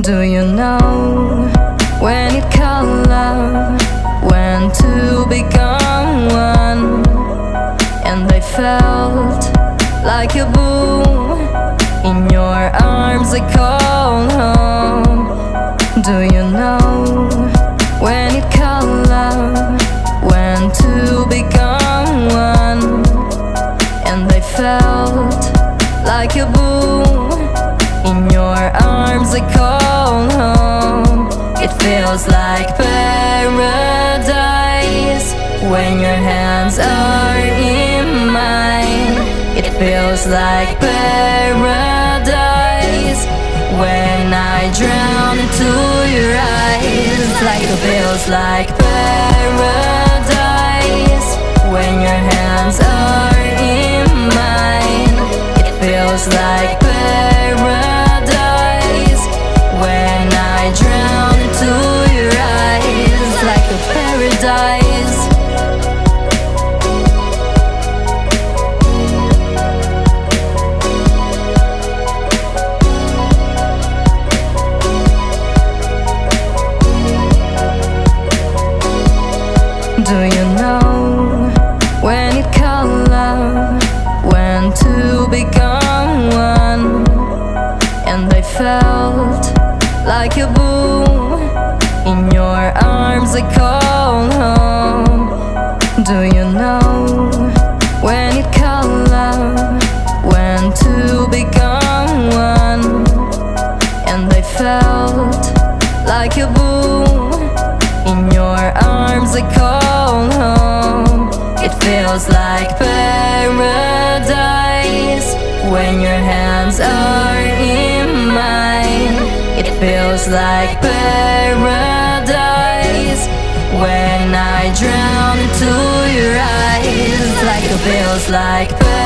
Do you know when it called love, when two become one? And I felt like a boom in your arms I call home. Do you know when it called love, when two become one? And I felt like a boom in your arms I call home. It feels like paradise when your hands are in mine. It feels like paradise when I drown into your eyes. Like it feels like paradise when your hands are in mine. It feels like paradise when I drown into your eyes. Like a paradise. Do you know when it called love, when two become one? And I felt like a boom in your arms I call home. Do you know when it called love, when two become one? And I felt like a boom in your arms I call home. It feels like paradise when your hands are in mine. It feels like paradise when I drown into your eyes. Like it feels like paradise.